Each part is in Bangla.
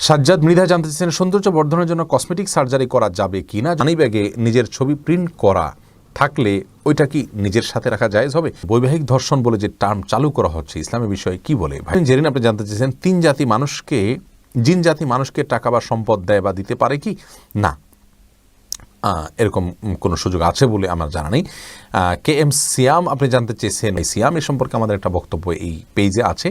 সাজ্জাদ মৃধা জানতে চাইছেন, সৌন্দর্য বর্ধনের জন্য কসমেটিক সার্জারি করা যাবে কি না? জানি ব্যাগে নিজের ছবি প্রিন্ট করা থাকলে ওইটা কি নিজের সাথে রাখা জায়েজ হবে? বৈবাহিক ধর্ষণ বলে যে টার্ম চালু করা হচ্ছে ইসলামের বিষয়ে কি বলে? ভাই জেরিন আপনি জানতে চাইছেন, জিন জাতি মানুষকে টাকা বা সম্পদ দেয় বা দিতে পারে কি না? এরকম কোনো সুযোগ আছে বলে আমার জানা নেই। কে এম সিয়াম আপনি জানতে চেয়েছেন, এই সিয়াম এ সম্পর্কে আমাদের একটা বক্তব্য এই পেজে আছে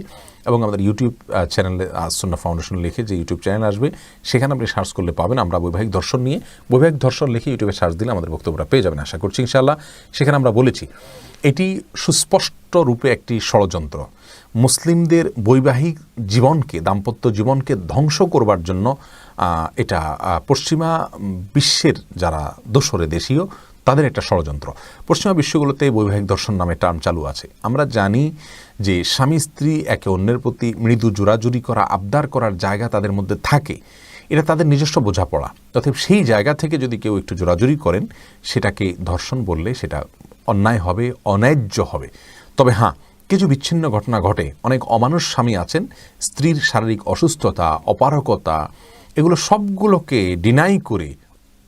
এবং আমাদের ইউটিউব চ্যানেলে সুন্নাহ ফাউন্ডেশন লিখে যে ইউটিউব চ্যানেল আসবে সেখানে আপনি সার্চ করলে পাবেন। আমরা বৈবাহিক ধর্ষণ লিখে ইউটিউবে সার্চ দিলে আমাদের বক্তব্যটা পেয়ে যাবেন আশা করছি ইনশাআল্লাহ। সেখানে আমরা বলেছি এটি সুস্পষ্ট রূপে একটি ষড়যন্ত্র, মুসলিমদের বৈবাহিক জীবনকে, দাম্পত্য জীবনকে ধ্বংস করবার জন্য এটা পশ্চিমা বিশ্বের যারা দোসরে দেশীয় তাদের একটা ষড়যন্ত্র। পশ্চিমা বিশ্বগুলোতে বৈবাহিক ধর্ষণ নামে টার্ম চালু আছে। আমরা জানি যে স্বামী স্ত্রী একে অন্যের প্রতি মৃদু জোরাজুরি করা, আবদার করার জায়গা তাদের মধ্যে থাকে, এটা তাদের নিজস্ব বোঝাপড়া। অতএব সেই জায়গা থেকে যদি কেউ একটু জোরাজুরি করেন সেটাকে ধর্ষণ বললে সেটা অন্যায় হবে, অন্যায্য হবে। তবে হ্যাঁ, কিছু বিচ্ছিন্ন ঘটনা ঘটে। অনেক অমানুষ স্বামী আছেন, স্ত্রীর শারীরিক অসুস্থতা, অপারগতা, এগুলো সবগুলোকে ডিনাই করে,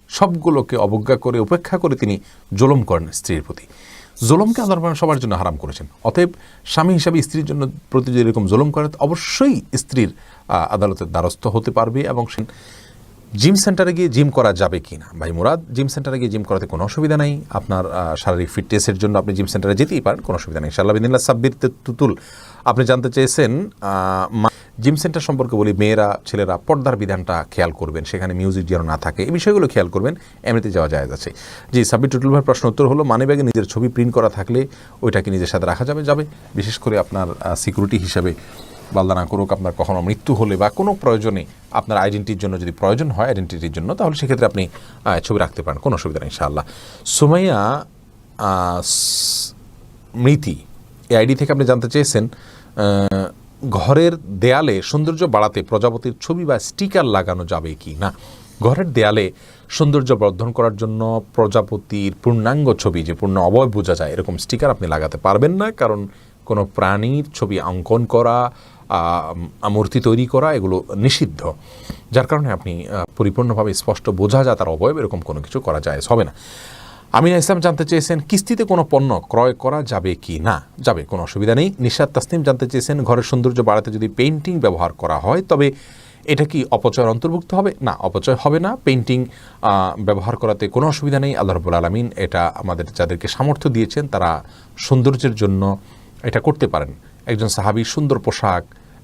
সবগুলোকে অবজ্ঞা করে, উপেক্ষা করে তিনি জুলুম করেন স্ত্রীর প্রতি। জুলুমকে আল্লাহ সবার জন্য হারাম করেছেন। অতএব স্বামী হিসাবে স্ত্রীর জন্য প্রতি যদি এরকম জুলুম করে অবশ্যই স্ত্রীর আদালতের দ্বারস্থ হতে পারবে। এবং জিম সেন্টারে গিয়ে জিম করা যাবে কি না? ভাই মুরাদ, জিম সেন্টারে গিয়ে জিম করাতে কোনো অসুবিধা নেই। আপনার শারীরিক ফিটনেসের জন্য আপনি জিম সেন্টারে যেতেই পারেন, কোনো অসুবিধা নেই ইনশাআল্লাহ বিদিনিল্লাহ। সাব্বির তুতুল আপনি জানতে চেয়েছেন, জিম সেন্টার সম্পর্কে বলি, মেয়েরা ছেলেরা পর্দার বিধানটা খেয়াল করবেন, সেখানে মিউজিক যেন না থাকে, এই বিষয়গুলো খেয়াল করবেন, এমনিতে যাওয়া জায়েজ আছে। জি, সাব্বির টুটুল ভাইয়ের প্রশ্ন উত্তর হলো, মানিব্যাগে নিজের ছবি প্রিন্ট করা থাকলে ওইটাকে নিজের সাথে রাখা যাবে। বিশেষ করে আপনার সিকিউরিটি হিসাবে, বাল্লা না করুক, আপনার কখনো মৃত্যু হলে বা কোনো প্রয়োজনে আপনার আইডেন্টিটির জন্য যদি প্রয়োজন হয় আইডেন্টিটির জন্য, তাহলে সেক্ষেত্রে আপনি ছবি রাখতে পারেন, কোনো অসুবিধা নেই ইনশাআল্লাহ। সুমাইয়া মৃতি এই আইডি থেকে আপনি জানতে চেয়েছেন, ঘরের দেয়ালে সৌন্দর্য বাড়াতে প্রজাপতির ছবি বা স্টিকার লাগানো যাবে কি না? ঘরের দেয়ালে সৌন্দর্য বর্ধন করার জন্য প্রজাপতির পূর্ণাঙ্গ ছবি, যে পূর্ণ অবয়ব বোঝা যায়, এরকম স্টিকার আপনি লাগাতে পারবেন না। কারণ কোনো প্রাণীর ছবি অঙ্কন করা, মূর্তি তৈরি করা এগুলো নিষিদ্ধ, যার কারণে আপনি পরিপূর্ণভাবে স্পষ্ট বোঝা যায় তার অবয়ব, এরকম কোনো কিছু করা যায় হবে না। আমিনা ইসলাম জানতে চেয়েছেন, কিস্তিতে কোনো পণ্য ক্রয় করা যাবে কি না? যাবে, কোনো অসুবিধা নেই। নিশাত তাসনিম জানতে চেয়েছেন, ঘরের সৌন্দর্য বাড়াতে যদি পেইন্টিং ব্যবহার করা হয় তবে এটা কি অপচয়ের অন্তর্ভুক্ত হবে? না, অপচয় হবে না। পেইন্টিং ব্যবহার করাতে কোনো অসুবিধা নেই। আল্লাহ রাব্বুল আলামিন এটা আমাদের যাদেরকে সামর্থ্য দিয়েছেন তারা সৌন্দর্যের জন্য এটা করতে পারেন। একজন সাহাবী সুন্দর পোশাক,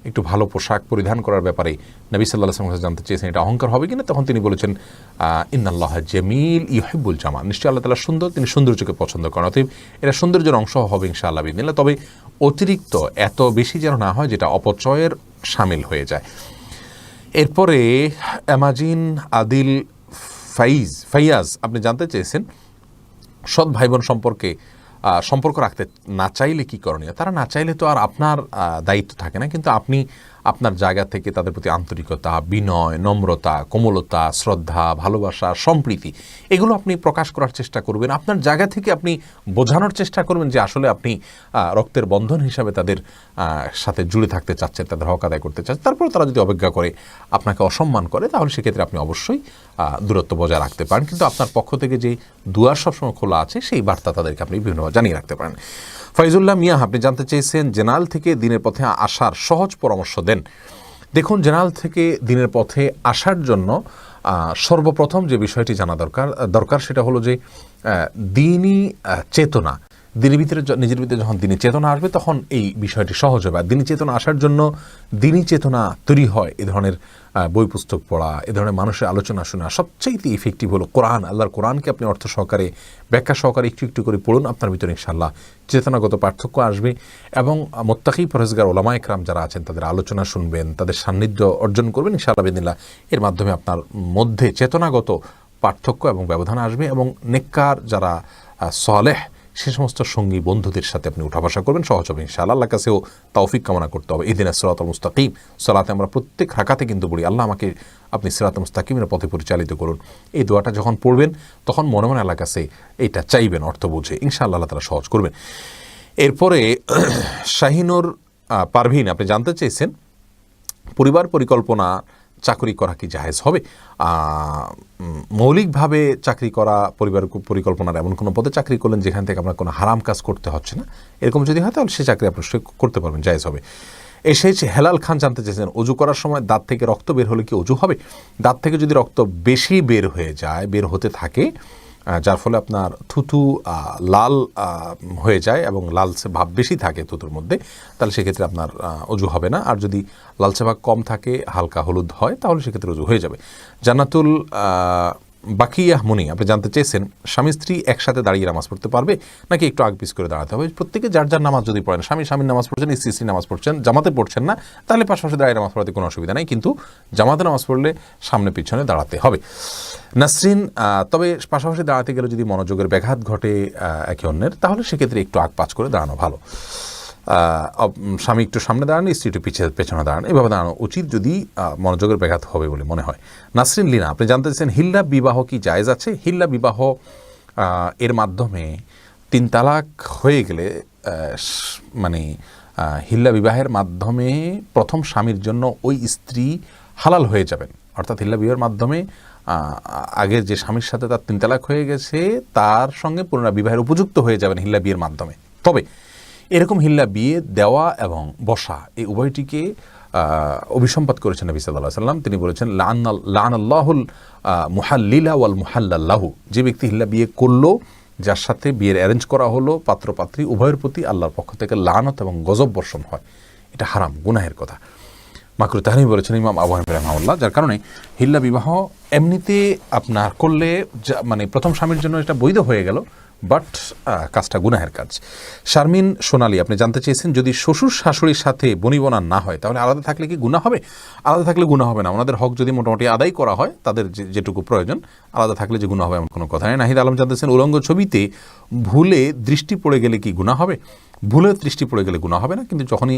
একটু ভালো পোশাক পরিধান করার ব্যাপারে নবী সাল্লাল্লাহু আলাইহি ওয়াসাল্লাম জানতে চেয়েছেন এটা অহংকার হবে কিনা, তখন তিনি বলেছেন, ইন্নাল্লাহা জামিল ইউহিব্বুল জামাল, নিশ্চয়ই আল্লাহ তাআলা সুন্দর, তিনি সৌন্দর্যকে পছন্দ করেন। অতএব এটা সৌন্দর্যের অংশ হবে ইনশাআল্লাহ বিদিনিল্লাহ। তবে অতিরিক্ত এত বেশি যেন না হয় যেটা অপচয়ের শামিল হয়ে যায়। এরপরে অ্যামাজিন আদিল ফাইয়াজ আপনি জানতে চেয়েছেন, সৎ ভাই বোন সম্পর্ক রাখতে না চাইলে কি করণীয়? তারা না চাইলে তো আর আপনার দায়িত্ব থাকে না, কিন্তু আপনি আপনার জায়গা থেকে তাদের প্রতি আন্তরিকতা, বিনয়, নম্রতা, কোমলতা, শ্রদ্ধা, ভালোবাসা, সম্প্রীতি এগুলো আপনি প্রকাশ করার চেষ্টা করবেন। আপনার জায়গা থেকে আপনি বোঝানোর চেষ্টা করবেন যে আসলে আপনি রক্তের বন্ধন হিসাবে তাদের সাথে জুড়ে থাকতে চাচ্ছেন, তাদের হক আদায় করতে চাচ্ছেন। তারপর তারা যদি অবজ্ঞা করে, আপনাকে অসম্মান করে, তাহলে সেক্ষেত্রে আপনি অবশ্যই দূরত্ব বজায় রাখতে পারেন। কিন্তু আপনার পক্ষ থেকে যে দুয়ার সবসময় খোলা আছে সেই বার্তা তাদেরকে আপনি বিভিন্নভাবে জানিয়ে রাখতে পারেন। ফাইজুল্লাহ মিয়া আপনি জানতে চেয়েছেন, জেনারেল থেকে দিনের পথে আসার সহজ পরামর্শ দেন। দেখুন, জেনারেল থেকে দিনের পথে আসার জন্য সর্বপ্রথম যে বিষয়টি জানা দরকার সেটা হলো যে দিনই চেতনা, নিজের ভিতরে যখন দিনী চেতনা আসবে তখন এই বিষয়টি সহজ হবে। আর দিনী চেতনা আসার জন্য দিনী চেতনা তৈরি হয় এ ধরনের বই পুস্তক পড়া, এ ধরনের মানুষের আলোচনা শোনা। সবচেয়ে ইফেক্টিভ হলো কোরআন। আল্লাহর কোরআনকে আপনি অর্থ সহকারে, ব্যাখ্যা সহকারে একটু একটু করে পড়ুন, আপনার ভিতরে ইনশাআল্লাহ চেতনাগত পার্থক্য আসবে। এবং মুত্তাকি পরহেজগার ওলামা একরাম যারা আছেন তাদের আলোচনা শুনবেন, তাদের সান্নিধ্য অর্জন করবেন ইনশাআল্লাহ বিদিনিল্লাহ। এর মাধ্যমে আপনার মধ্যে চেতনাগত পার্থক্য এবং ব্যবধান আসবে এবং নেককার যারা সালেহ সে সমস্ত সঙ্গী বন্ধুদের সাথে আপনি উঠা বসা করবেন, সহজ হবে ইনশাআল্লাহ। আল্লাহর কাছেও তৌফিক কামনা করতে হবে। ইহদিনাস সিরাতাল মুস্তাকিম সালাতে আমরা প্রত্যেক রাকাতে কিন্তু বলি, আল্লাহ আমাকে আপনি সিরাতাল মুস্তাকিমের পথে পরিচালিত করুন। এই দোয়াটা যখন পড়বেন তখন মনে মনে আল্লাহর কাছে এইটা চাইবেন, অর্থ বুঝে, ইনশাআল্লাহ আল্লাহ তাআলা সহজ করবেন। এরপরে শাহিনুর পারভিন আপনি জানতে চেয়েছেন, পরিবার পরিকল্পনা চাকরি করা কি জায়েজ হবে? মৌলিকভাবে চাকরি করা, পরিবার পরিকল্পনার এমন কোনো পদে চাকরি করলেন যেখান থেকে আপনার কোনো হারাম কাজ করতে হচ্ছে না, এরকম যদি হয় তাহলে সে চাকরি আপনি করতে পারবেন, জায়েজ হবে। এসেছে হেলাল খান জানতে চেয়েছেন, অজু করার সময় দাঁত থেকে রক্ত বের হলে কি অজু হবে? দাঁত থেকে যদি রক্ত বেশি বের হয়ে যায়, বের হতে থাকে, যার ফলে আপনার থুতু লাল হয়ে যায় এবং লালচে ভাব বেশি থাকে থুতুর মধ্যে, তাহলে সেক্ষেত্রে আপনার অজু হবে না। আর যদি লালচে ভাব কম থাকে, হালকা হলুদ হয়, তাহলে সেক্ষেত্রে অজু হয়ে যাবে। জান্নাতুল বাকিয়াহ মুনি আপনি জানতে চেয়েছেন, স্বামী স্ত্রী একসাথে দাঁড়িয়ে নামাজ পড়তে পারবে নাকি একটু আগ পিছ করে দাঁড়াতে হবে? প্রত্যেকে যার যার নামাজ যদি পড়েন, স্বামীর নামাজ পড়ছেন, স্ত্রী নামাজ পড়ছেন, জামাতে পড়ছেন না, তাহলে পাশাপাশি দাঁড়িয়ে নামাজ পড়াতে কোনো অসুবিধা নেই, কিন্তু জামাতে নামাজ পড়লে সামনে পিছনে দাঁড়াতে হবে। নাসরিন, তবে পাশাপাশি দাঁড়াতে গেলে যদি মনোযোগের ব্যাঘাত ঘটে একে অন্যের, তাহলে সেক্ষেত্রে একটু আগ পাছ করে দাঁড়ানো ভালো। স্বামী একটু সামনে দাঁড়ান, স্ত্রী একটু পেছনে দাঁড়ান, এভাবে দাঁড়ানো উচিত যদি মনোযোগের ব্যাঘাত হবে বলে মনে হয়। নাসরিন লিনা আপনি জানতে চাইছেন, হিল্লা বিবাহ কি জায়েজ আছে? হিল্লা বিবাহ এর মাধ্যমে 3 তালাক হয়ে গেলে মানে হিল্লা বিবাহের মাধ্যমে প্রথম স্বামীর জন্য ওই স্ত্রী হালাল হয়ে যাবেন। অর্থাৎ হিল্লা বিবাহের মাধ্যমে আগের যে স্বামীর সাথে তার 3 তালাক হয়ে গেছে, তার সঙ্গে পুনরাবিবাহের উপযুক্ত হয়ে যাবেন হিল্লা বিয়ের মাধ্যমে। তবে এরকম হিল্লা বিয়ে দেওয়া এবং বসা এই উভয়টিকে অভিসম্পাত করেছেন নবী সাল্লাল্লাহু আলাইহি ওয়াসাল্লাম। তিনি বলেছেন, লাআনাল্লাহুল মুহাল্লিলা ওয়াল মুহাল্লাল্লাহু, যে ব্যক্তি হিল্লা বিয়ে করলো, যার সাথে বিয়ের অ্যারেঞ্জ করা হলো, পাত্র পাত্রী উভয়ের প্রতি আল্লাহর পক্ষ থেকে লানত এবং গজব বর্ষণ হয়। এটা হারাম, গুনাহের কথা। মাকরুহ তাহরিম বলেছেন ইমাম আবু হানিফা রাহিমাহুল্লাহ। যার কারণে হিল্লা বিবাহ এমনিতে আপনার করলে মানে প্রথম স্বামীর জন্য এটা বৈধ হয়ে গেল, বাট কাজটা গুনাহের কাজ। শারমিন সোনালী আপনি জানতে চেয়েছেন, যদি শ্বশুর শাশুড়ির সাথে বনিবনা না হয় তাহলে আলাদা থাকলে কি গুনাহ হবে? আলাদা থাকলে গুনাহ হবে না, ওনাদের হক যদি মোটামুটি আদায় করা হয়, তাদের যেটুকু প্রয়োজন, আলাদা থাকলে যে গুনাহ হবে এমন কোনো কথা নেই। নাহিদ আলম জানতেছেন, উলঙ্গ ছবিতে ভুলে দৃষ্টি পড়ে গেলে কি গুনাহ হবে? ভুলে দৃষ্টি পড়ে গেলে গুনাহ হবে না, কিন্তু যখনই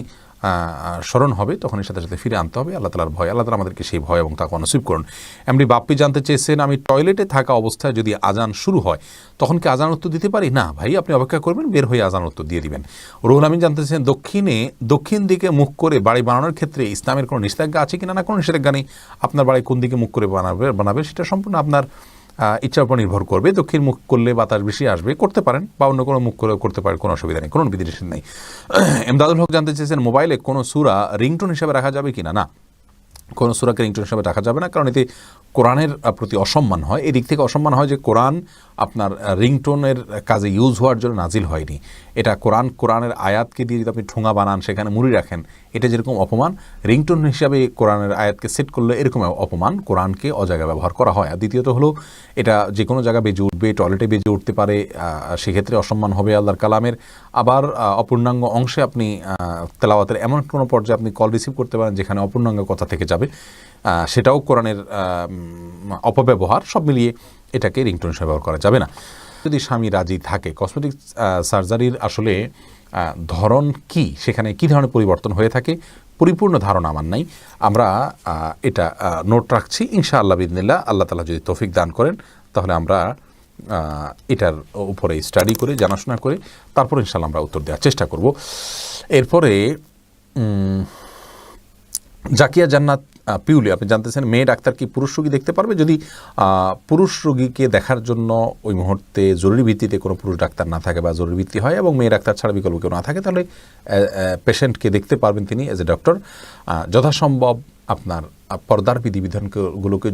স্মরণ হবে তখনই সাথে সাথে ফিরে আনতে হবে। আল্লাহ তাআলার ভয়, আল্লাহ তাআলা আমাদেরকে সেই ভয় এবং তাকওয়া নসিব করুন। এমনি বাপ্পি জানতে চেয়েছেন, আমি টয়লেটে থাকা অবস্থায় যদি আজান শুরু হয় তখন কি আজান উত্তর দিতে পারি? না ভাই, আপনি অপেক্ষা করবেন, বের হয়ে আজান উত্তর দিয়ে দিবেন। রুহুল আমিন জানতে চেয়েছেন, দক্ষিণ দিকে মুখ করে বাড়ি বানানোর ক্ষেত্রে ইসলামের কোনো নিষেধাজ্ঞা আছে কিনা? না, কোনো নিষেধাজ্ঞা নেই। আপনার বাড়ি কোন দিকে মুখ করে বানাবে সেটা সম্পূর্ণ আপনার ইচ্ছার উপর নির্ভর করবে। দক্ষিণ মুখ করলে বাতাস বেশি আসবে, করতে পারেন, বা অন্য কোনো মুখ করে করতে পারেন, কোনো অসুবিধা নেই, কোনো বিধিনিষেধ নেই। এমদাদুল হক জানতে চেয়েছেন, মোবাইলে কোনো সূরা রিংটোন হিসেবে রাখা যাবে কিনা? না, কোনো সূরাকে রিংটোন হিসেবে রাখা যাবে না, কারণ এতে কোরআনের প্রতি অসম্মান হয়। এদিক থেকে অসম্মান হয় যে কোরআন আপনার রিংটোনের কাজে ইউজ হওয়ার জন্য নাজিল হয়নি। এটা কোরআনের আয়াতকে দিয়ে যদি আপনি ঠোঙা বানান, সেখানে মুড়ি রাখেন, এটা যেরকম অপমান, রিংটোন হিসাবে কোরআনের আয়াতকে সেট করলে এরকম অপমান, কোরআনকে অজায়গায় ব্যবহার করা হয়। আর দ্বিতীয়ত হলো, এটা যে কোনো জায়গায় বেজে উঠবে, টয়লেটে বেজে উঠতে পারে, সেক্ষেত্রে অসম্মান হবে আল্লাহর কালামের। আবার অপূর্ণাঙ্গ অংশে আপনি তেলাওয়াতের এমন কোনো পর্যায়ে আপনি কল রিসিভ করতে পারেন যেখানে অপূর্ণাঙ্গ কথা থেকে যাবে, সেটাও কোরআনের অপব্যবহার। সব মিলিয়ে এটাকে রিংটোন হিসেবে ব্যবহার করা যাবে না। যদি স্বামী রাজি থাকে, কসমেটিক সার্জারির আসলে ধরন কি, সেখানে কি ধরনের পরিবর্তন হয়ে থাকে, পরিপূর্ণ ধারণা আমার নাই। আমরা এটা নোট রাখছি, ইনশাআল্লাহ বিইذনিল্লাহ, আল্লাহ তাআলা যদি তৌফিক দান করেন তাহলে আমরা এটার উপরে স্টাডি করে, জানাশোনা করে তারপর ইনশাআল্লাহ আমরা উত্তর দেওয়ার চেষ্টা করব। এরপরে জাকিয়া জান্নাত পিউলি আপনি জানতেছেন, মেয়ে ডাক্তার কি পুরুষ রোগী দেখতে পারবে? যদি পুরুষ রোগীকে দেখার জন্য ওই মুহূর্তে জরুরি ভিত্তিতে কোনো পুরুষ ডাক্তার না থাকে বা জরুরি ভিত্তি হয় এবং মেয়ে ডাক্তার ছাড়া বিকল্প কেউ না থাকে, তাহলে পেশেন্টকে দেখতে পারবেন তিনি এজ এ ডক্টর। যথাসম্ভব আপনার পর্দার বিধিবিধানগুলোকে